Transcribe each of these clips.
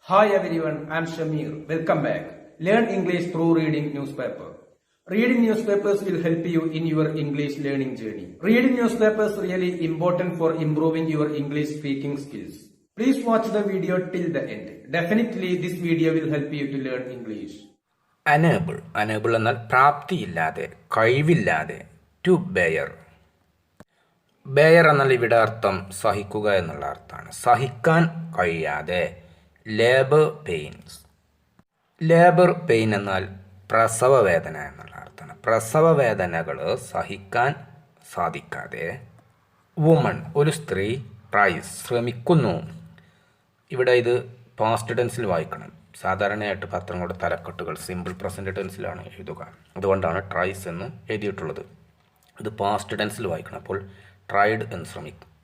Hi everyone, I am Shamir. Welcome back. Learn English through reading newspaper. Reading newspapers will help you in your English learning journey. Reading newspapers really important for improving your English speaking skills. Please watch the video till the end. Definitely this video will help you to learn English. Enable എന്നാൽ പ്രാപ്തിയില്ലാതെ, കഴിവില്ലാതെ. To bear എന്നാൽ ഇവിടെ അർത്ഥം സഹിക്കുക എന്നുള്ള അർത്ഥമാണ്. സഹിക്കാൻ കഴിയാതെ. Labour pain എന്നാൽ പ്രസവ വേദന എന്നുള്ള അർത്ഥമാണ്. പ്രസവ വേദനകൾ സഹിക്കാൻ സാധിക്കാതെ. വുമൺ ഒരു സ്ത്രീ. ട്രൈസ് ശ്രമിക്കുന്നു. ഇവിടെ ഇത് പാസ്റ്റ് ടെൻസിൽ വായിക്കണം. സാധാരണയായിട്ട് പത്രങ്ങളുടെ തലക്കെട്ടുകൾ സിമ്പിൾ പ്രസൻറ്റ് ടെൻസിലാണ് എഴുതുക. അതുകൊണ്ടാണ് ട്രൈസ് എന്ന് എഴുതിയിട്ടുള്ളത്. ഇത് പാസ്റ്റ് ടെൻസിൽ വായിക്കണം. അപ്പോൾ ട്രൈഡ്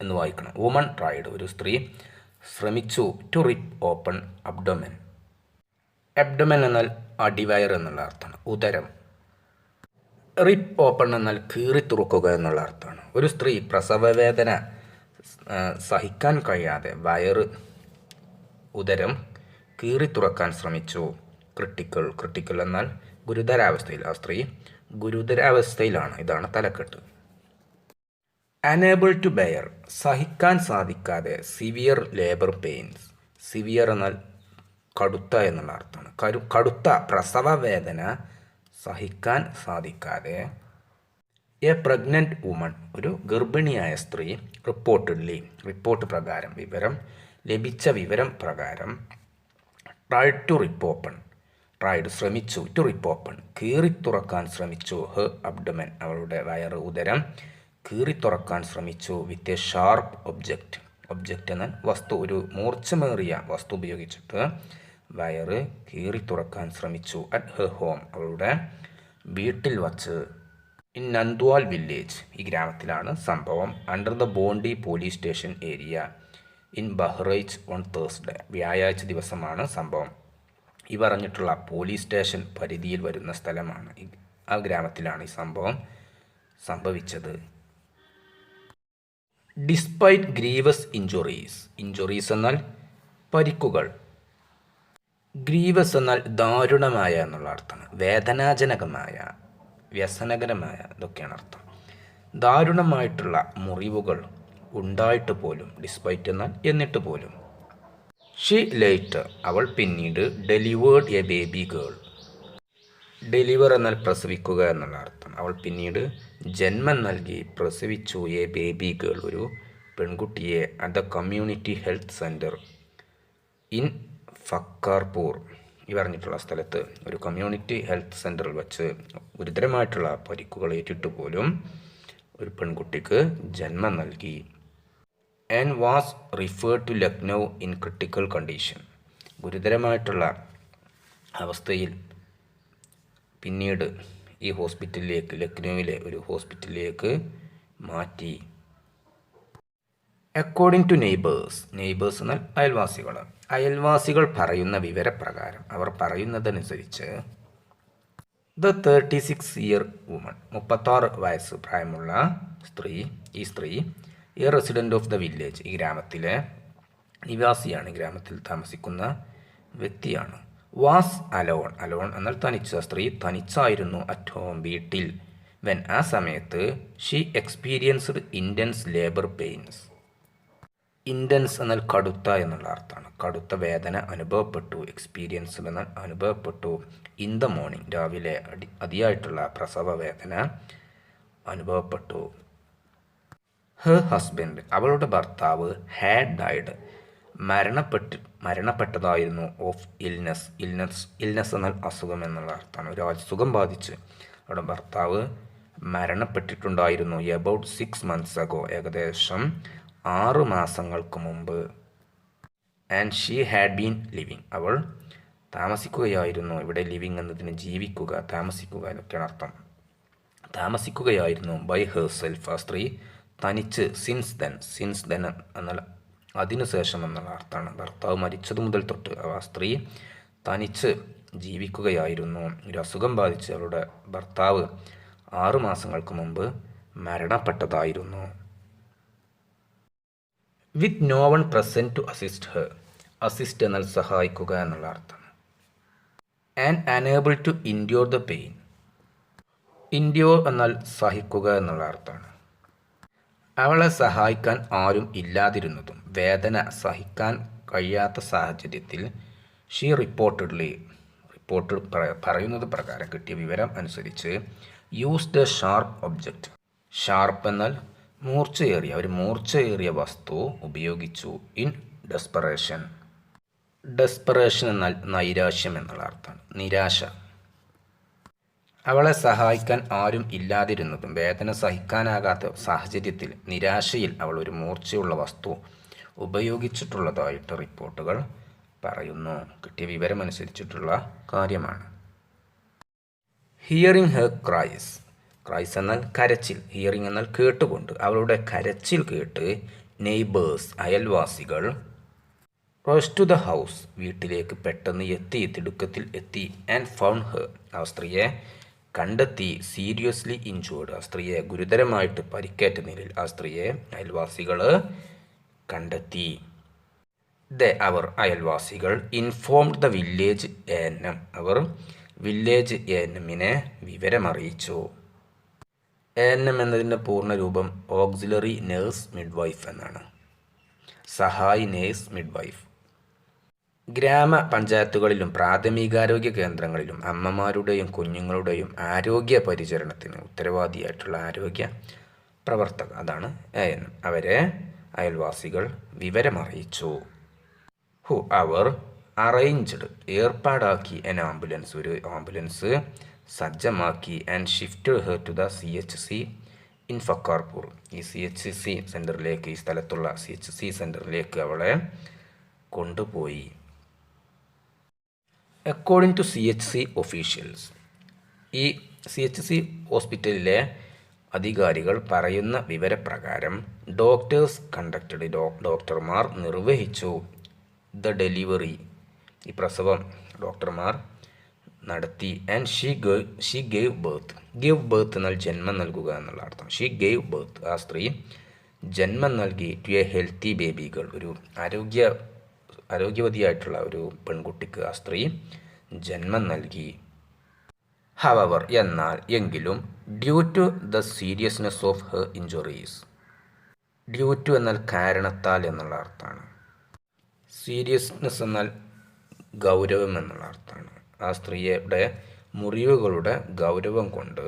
എന്ന് വായിക്കണം. വുമൺ ട്രൈഡ് ഒരു സ്ത്രീ ശ്രമിച്ചു. To rip open abdomen. Abdomen എന്നാൽ അടിവയർ എന്നുള്ള അർത്ഥമാണ്, ഉദരം. റിപ്പ് ഓപ്പൺ എന്നാൽ കീറി തുറക്കുക എന്നുള്ള അർത്ഥമാണ്. ഒരു സ്ത്രീ പ്രസവവേദന സഹിക്കാൻ കഴിയാതെ വയറ്, ഉദരം കീറി തുറക്കാൻ ശ്രമിച്ചു. ക്രിട്ടിക്കൽ എന്നാൽ ഗുരുതരാവസ്ഥയിൽ. ആ സ്ത്രീ ഗുരുതരാവസ്ഥയിലാണ്. ഇതാണ് തലക്കെട്ട്. അനേബിൾ ടു ബെയർ സഹിക്കാൻ സാധിക്കാതെ. Severe labour pains. സിവിയർ എന്നാൽ കടുത്ത എന്നുള്ള അർത്ഥമാണ്. കടുത്ത പ്രസവ വേദന സഹിക്കാൻ സാധിക്കാതെ. എ പ്രഗ്നന്റ് വുമൺ ഒരു ഗർഭിണിയായ സ്ത്രീ. റിപ്പോർട്ട് പ്രകാരം, ലഭിച്ച വിവരം പ്രകാരം. Tried to rip open. Tried ശ്രമിച്ചു. ടു റിപ്പ് ഓപ്പൺ കീറി തുറക്കാൻ ശ്രമിച്ചു. ഹെർ അബ്ഡമൻ അവളുടെ വയറ്, ഉദരം കീറി തുറക്കാൻ ശ്രമിച്ചു. വിത്ത് എ ഷാർപ്പ് ഒബ്ജക്റ്റ് എന്നാൽ വസ്തു. ഒരു മൂർച്ചമേറിയ വസ്തു ഉപയോഗിച്ചിട്ട് വയറ് കീറി തുറക്കാൻ ശ്രമിച്ചു. അറ്റ് ഹെർ ഹോം അവളുടെ വീട്ടിൽ വച്ച്. ഇൻ നന്ദ്വാൽ വില്ലേജ് ഈ ഗ്രാമത്തിലാണ് സംഭവം. Under the Bondi police station area in Bahraich on Thursday വ്യാഴാഴ്ച ദിവസമാണ് സംഭവം. ഈ പറഞ്ഞിട്ടുള്ള പോലീസ് സ്റ്റേഷൻ പരിധിയിൽ വരുന്ന സ്ഥലമാണ്. ആ ഗ്രാമത്തിലാണ് ഈ സംഭവം സംഭവിച്ചത്. ഡിസ്പൈറ്റ് ഗ്രീവസ് ഇഞ്ചുറീസ് എന്നാൽ പരിക്കുകൾ. ഗ്രീവസ് എന്നാൽ ദാരുണമായ എന്നുള്ള അർത്ഥമാണ്. വേദനാജനകമായ, വ്യസനകരമായ ഇതൊക്കെയാണ് അർത്ഥം. ദാരുണമായിട്ടുള്ള മുറിവുകൾ ഉണ്ടായിട്ട് പോലും. ഡിസ്പൈറ്റ് എന്നാൽ എന്നിട്ട് പോലും. ഷീ ലേറ്റർ അവൾ പിന്നീട് delivered A baby girl. Deliver എന്നാൽ പ്രസവിക്കുക എന്നുള്ള അർത്ഥം. അവൾ പിന്നീട് ജന്മം നൽകി, പ്രസവിച്ചു. എ ബേബി ഗേൾ ഒരു പെൺകുട്ടിയെ. At the community health centre in Fakharpur ഈ പറഞ്ഞിട്ടുള്ള സ്ഥലത്ത് ഒരു കമ്മ്യൂണിറ്റി ഹെൽത്ത് സെൻറ്ററിൽ വച്ച് ഗുരുതരമായിട്ടുള്ള പരിക്കുകൾ ഏറ്റിട്ട് പോലും ഒരു പെൺകുട്ടിക്ക് ജന്മം നൽകി. And was referred to Lucknow in critical condition ഗുരുതരമായിട്ടുള്ള അവസ്ഥയിൽ പിന്നീട് ഈ ഹോസ്പിറ്റലിലേക്ക്, ലക്നൌവിലെ ഒരു ഹോസ്പിറ്റലിലേക്ക് മാറ്റി. അക്കോർഡിംഗ് ടു നെയ്ബേഴ്സ് എന്നാൽ അയൽവാസികൾ പറയുന്ന വിവരപ്രകാരം, അവർ പറയുന്നതനുസരിച്ച്. ദ 36-year വുമൺ 36 വയസ്സ് പ്രായമുള്ള ഈ സ്ത്രീ A resident of the village ഈ ഗ്രാമത്തിലെ നിവാസിയാണ്, ഗ്രാമത്തിൽ താമസിക്കുന്ന വ്യക്തിയാണ്. വാസ് അലോൺ എന്നാൽ തനിച്ച. സ്ത്രീ തനിച്ചായിരുന്നു. അറ്റ് ഹോം വീട്ടിൽ. വെൻ ആ സമയത്ത്. She experienced intense labour pains. Intense എന്നാൽ കടുത്ത എന്നുള്ള അർത്ഥമാണ്. കടുത്ത വേദന അനുഭവപ്പെട്ടു. എക്സ്പീരിയൻസ്ഡ് എന്നാൽ അനുഭവപ്പെട്ടു. ഇൻ ദ മോർണിംഗ് രാവിലെ അതിയായിട്ടുള്ള പ്രസവ വേദന അനുഭവപ്പെട്ടു. ഹെർ ഹസ്ബൻഡ് അവളുടെ ഭർത്താവ്. ഹാഡ് ഡൈഡ് മരണപ്പെട്ടതായിരുന്നു. ഓഫ് ഇൽനെസ് എന്നാൽ അസുഖം എന്നുള്ള അർത്ഥമാണ്. ഒരു അസുഖം ബാധിച്ച് അവരുടെ ഭർത്താവ് മരണപ്പെട്ടിട്ടുണ്ടായിരുന്നു. എബൌട്ട് 6 months ago ഏകദേശം 6 മാസങ്ങൾക്ക് മുമ്പ്. And she had been living അവൾ താമസിക്കുകയായിരുന്നു. ഇവിടെ ലിവിങ് എന്നതിന് ജീവിക്കുക, താമസിക്കുക എന്നൊക്കെയാണ് അർത്ഥം. താമസിക്കുകയായിരുന്നു. ബൈ ഹെർസെൽഫ് ആ സ്ത്രീ തനിച്ച്. സിൻസ് ദെൻ എന്നാൽ അതിനുശേഷം എന്നുള്ള അർത്ഥമാണ്. ഭർത്താവ് മരിച്ചതു മുതൽ തൊട്ട് ആ സ്ത്രീ തനിച്ച് ജീവിക്കുകയായിരുന്നു. ഒരു അസുഖം ബാധിച്ച് അവളുടെ ഭർത്താവ് 6 മാസങ്ങൾക്ക് മുമ്പ് മരണപ്പെട്ടതായിരുന്നു. With no one present to assist her assist എന്നാൽ സഹായിക്കുക എന്നുള്ള അർത്ഥം. And unable to endure the pain. Endure എന്നാൽ സഹിക്കുക എന്നുള്ള അർത്ഥമാണ്. അവളെ സഹായിക്കാൻ ആരും ഇല്ലാതിരുന്നതും വേദന സഹിക്കാൻ കഴിയാത്ത സാഹചര്യത്തിൽ ഷീ റിപ്പോർട്ട് പറയുന്നത് പ്രകാരം കിട്ടിയ വിവരം അനുസരിച്ച് used A sharp object. Sharp എന്നാൽ മൂർച്ചയേറിയ വസ്തു ഉപയോഗിച്ചു. In desperation. ഡെസ്പറേഷൻ എന്നാൽ നൈരാശ്യം എന്നുള്ള അർത്ഥമാണ്, നിരാശ. അവളെ സഹായിക്കാൻ ആരും ഇല്ലാതിരുന്നതും വേദന സഹിക്കാനാകാത്ത സാഹചര്യത്തിൽ നിരാശയിൽ അവൾ ഒരു മൂർച്ചയുള്ള വസ്തു ഉപയോഗിച്ചിട്ടുള്ളതായിട്ട് റിപ്പോർട്ടുകൾ പറയുന്നു. കിട്ടിയ വിവരമനുസരിച്ചിട്ടുള്ള കാര്യമാണ്. ഹിയറിംഗ് ഹെർ ക്രൈസ്. ക്രൈസ് എന്നാൽ കരച്ചിൽ, ഹിയറിംഗ് എന്നാൽ കേട്ടുകൊണ്ട്. അവളുടെ കരച്ചിൽ കേട്ട് നെയ്ബേഴ്സ് അയൽവാസികൾ റോസ് ടു ദ ഹൗസ് വീട്ടിലേക്ക് പെട്ടെന്ന് തിടുക്കത്തിൽ എത്തി. ആൻഡ് ഫൗണ്ട് ഹെർ ആ സ്ത്രീയെ കണ്ടെത്തി. സീരിയസ്ലി ഇഞ്ചുവേർഡ് ആ സ്ത്രീയെ ഗുരുതരമായിട്ട് പരിക്കേറ്റ നിലയിൽ ആ സ്ത്രീയെ അയൽവാസികൾ കണ്ടെത്തി. അവർ അയൽവാസികൾ ഇൻഫോംഡ് ദ വില്ലേജ് എഎൻഎം അവർ വില്ലേജ് എഎൻഎമ്മിനെ വിവരമറിയിച്ചു. എഎൻഎം എന്നതിൻ്റെ പൂർണ്ണരൂപം ഓക്സിലറി നേഴ്സ് മിഡ്വൈഫ് എന്നാണ്, സഹായി നേഴ്സ് മിഡ്വൈഫ്. ഗ്രാമപഞ്ചായത്തുകളിലും പ്രാഥമികാരോഗ്യ കേന്ദ്രങ്ങളിലും അമ്മമാരുടെയും കുഞ്ഞുങ്ങളുടെയും ആരോഗ്യ പരിചരണത്തിന് ഉത്തരവാദിയായിട്ടുള്ള ആരോഗ്യ പ്രവർത്തക, അതാണ് എഎൻഎം. അവരെ അയൽവാസികൾ വിവരമറിയിച്ചു. അവർ അറേഞ്ച്ഡ് ഏർപ്പാടാക്കി ഒരു ആംബുലൻസ് സജ്ജമാക്കി. And shifted her to the CHC in Fakharpur ഈ CHC സെൻറ്ററിലേക്ക്, ഈ സ്ഥലത്തുള്ള CHC സെൻറ്ററിലേക്ക് അവളെ കൊണ്ടുപോയി. അക്കോർഡിംഗ് ടു CHC ഒഫീഷ്യൽസ് ഈ CHC ഹോസ്പിറ്റലിലെ അധികാരികൾ പറയുന്ന വിവരപ്രകാരം ഡോക്ടർമാർ നിർവഹിച്ചു ദ ഡെലിവറി ഈ പ്രസവം ഡോക്ടർമാർ നടത്തി. ആൻഡ് ഷീ ഗേവ് ബർത്ത് എന്നാൽ ജന്മം നൽകുക എന്നുള്ള അർത്ഥം. ഷീ ഗേവ് ബർത്ത് ആ സ്ത്രീ ജന്മം നൽകി to a healthy baby girl ഒരു ആരോഗ്യവതിയായിട്ടുള്ള ഒരു പെൺകുട്ടിക്ക് ആ സ്ത്രീ ജന്മം നൽകി. ഹവവർ എങ്കിലും due to the seriousness of her injuries. Due to എന്നാൽ കാരണത്താൽ എന്നുള്ള അർത്ഥമാണ്. സീരിയസ്നെസ് എന്നാൽ ഗൗരവം എന്നുള്ള അർത്ഥമാണ്. ആ സ്ത്രീയുടെ മുറിവുകളുടെ ഗൗരവം കൊണ്ട്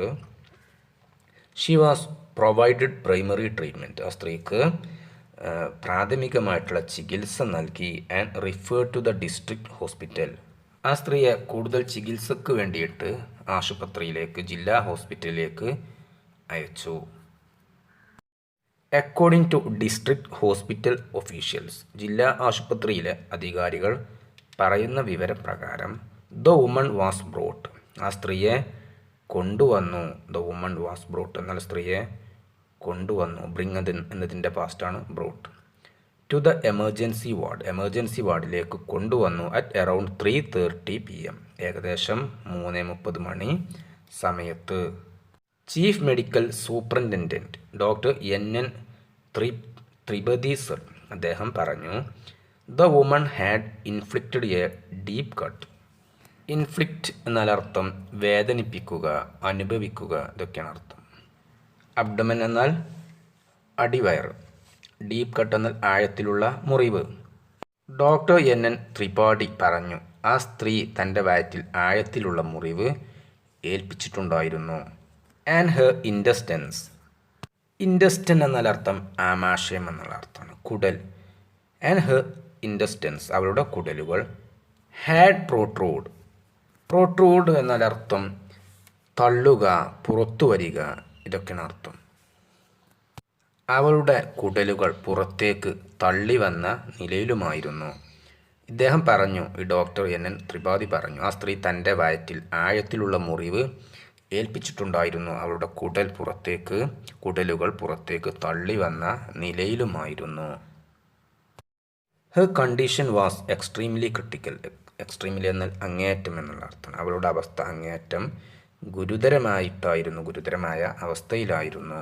she was provided primary treatment ആ സ്ത്രീക്ക് പ്രാഥമികമായിട്ടുള്ള ചികിത്സ നൽകി. And refer to the district hospital ആ സ്ത്രീയെ കൂടുതൽ ചികിത്സക്ക് വേണ്ടിയിട്ട് ആശുപത്രിയിലേക്ക്, ജില്ലാ ഹോസ്പിറ്റലിലേക്ക് അയച്ചു. According to district hospital officials ജില്ലാ ആശുപത്രിയിലെ അധികാരികൾ പറയുന്ന വിവരപ്രകാരം ദ വുമൺ വാസ് ബ്രോട്ട് ആ സ്ത്രീയെ കൊണ്ടുവന്നു. ദ വുമൺ വാസ് ബ്രോട്ട് എന്നാൽ സ്ത്രീയെ കൊണ്ടുവന്നു. ബ്രിങ് എന്നതിൻ്റെ പാസ്റ്റാണ് ബ്രോട്ട്. ടു ദ എമർജൻസി വാർഡിലേക്ക് കൊണ്ടുവന്നു. അറ്റ് അറൗണ്ട് 3:30 PM ഏകദേശം 3:30 മണി സമയത്ത്. Chief medical superintendent doctor NN Tripathi sir അദ്ദേഹം പറഞ്ഞു the woman had inflicted a deep cut. Inflict എന്നാൽ അർത്ഥം വേദനിപ്പിക്കുക, അനുഭവിക്കുക, ഇതൊക്കെയാണ് അർത്ഥം. അബ്ഡമൻ എന്നാൽ അടിവയർ. ഡീപ്പ് കട്ട് എന്നാൽ ആഴത്തിലുള്ള മുറിവ്. ഡോക്ടർ NN ത്രിപാഠി പറഞ്ഞു ആ സ്ത്രീ തൻ്റെ വയറ്റിൽ ആഴത്തിലുള്ള മുറിവ് ഏൽപ്പിച്ചിട്ടുണ്ടായിരുന്നു. ആൻഡ് ഹെർ ഇൻഡസ്റ്റൻ എന്നാൽ അർത്ഥം ആമാശയം എന്നുള്ള അർത്ഥമാണ്, കുടൽ. ആൻഡ് ഹെർ ഇൻഡസ്റ്റൻസ് അവളുടെ കുടലുകൾ ഹാഡ് പ്രോട്രൂഡ് എന്നാൽ അർത്ഥം തള്ളുക, പുറത്തു വരിക, ഇതൊക്കെയാണ് അർത്ഥം. അവളുടെ കുടലുകൾ പുറത്തേക്ക് തള്ളി വന്ന നിലയിലുമായിരുന്നു. ഇദ്ദേഹം പറഞ്ഞു, ഈ ഡോക്ടർ NN ത്രിപാഠി പറഞ്ഞു, ആ സ്ത്രീ തൻ്റെ വയറ്റിൽ ആഴത്തിലുള്ള മുറിവ് ഏൽപ്പിച്ചിട്ടുണ്ടായിരുന്നു. അവളുടെ കുടലുകൾ പുറത്തേക്ക് തള്ളി വന്ന നിലയിലുമായിരുന്നു. Her condition was extremely critical. Extremely എന്നാൽ അങ്ങേയറ്റം എന്നുള്ള അർത്ഥം. അവളുടെ അവസ്ഥ അങ്ങേയറ്റം ഗുരുതരമായ അവസ്ഥയിലായിരുന്നു.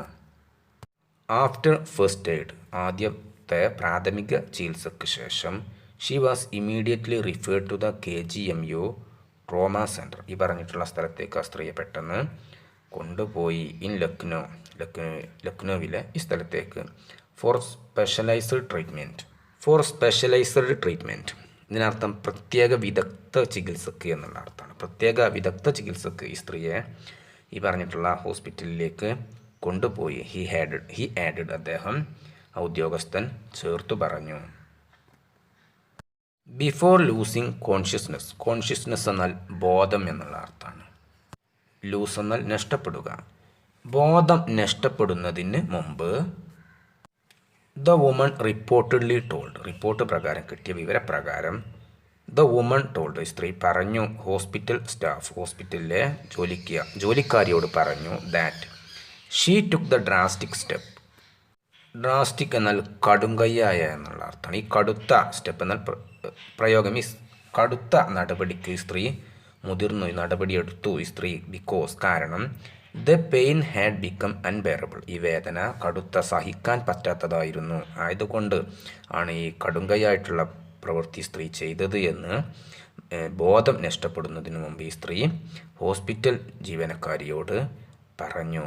ആഫ്റ്റർ ഫസ്റ്റ് എയ്ഡ് ആദ്യത്തെ പ്രാഥമിക ചികിത്സയ്ക്ക് ശേഷം she was immediately referred to the KGMU trauma centre. ഈ പറഞ്ഞിട്ടുള്ള സ്ഥലത്തേക്ക് ആ സ്ത്രീയെ പെട്ടെന്ന് കൊണ്ടുപോയി ഇൻ ലക്നൗവിലെ ഈ സ്ഥലത്തേക്ക് ഫോർ സ്പെഷ്യലൈസ്ഡ് ട്രീറ്റ്മെൻറ്റ്. ഇതിനർത്ഥം പ്രത്യേക വിദഗ്ധ ചികിത്സക്ക് എന്നുള്ള അർത്ഥമാണ്. പ്രത്യേക വിദഗ്ധ ചികിത്സക്ക് ഈ സ്ത്രീയെ ഈ പറഞ്ഞിട്ടുള്ള ഹോസ്പിറ്റലിലേക്ക് കൊണ്ടുപോയി. ഹി ആഡഡ് അദ്ദേഹം ആ ഉദ്യോഗസ്ഥൻ ചേർത്തു പറഞ്ഞു. ബിഫോർ ലൂസിങ് കോൺഷ്യസ്നെസ് എന്നാൽ ബോധം എന്നുള്ള അർത്ഥമാണ്. ലൂസ് എന്നാൽ നഷ്ടപ്പെടുക. ബോധം നഷ്ടപ്പെടുന്നതിന് മുമ്പ് ദ വുമൺ റിപ്പോർട്ട് പ്രകാരം കിട്ടിയ വിവരപ്രകാരം ദ വുമൺ ടോൾഡ് സ്ത്രീ പറഞ്ഞു, ഹോസ്പിറ്റലിലെ ജോലിക്കാരിയോട് പറഞ്ഞു that she took the drastic എന്നാൽ കടുംകൈയായ എന്നുള്ള അർത്ഥമാണ്. ഈ കടുത്ത സ്റ്റെപ്പ് എന്നാൽ പ്രയോഗം ഈ കടുത്ത നടപടിക്ക് സ്ത്രീ മുതിർന്നു, നടപടിയെടുത്തു ഈ സ്ത്രീ കാരണം the pain had become unbearable. ഈ വേദന കടുത്ത സഹിക്കാൻ പറ്റാത്തതായിരുന്നു. ആയതുകൊണ്ട് ആണ് ഈ കടുങ്കയായിട്ടുള്ള പ്രവൃത്തി സ്ത്രീ ചെയ്തത് എന്ന് ബോധം നഷ്ടപ്പെടുന്നതിന് മുമ്പ് ഈ സ്ത്രീ ഹോസ്പിറ്റൽ ജീവനക്കാരിയോട് പറഞ്ഞു.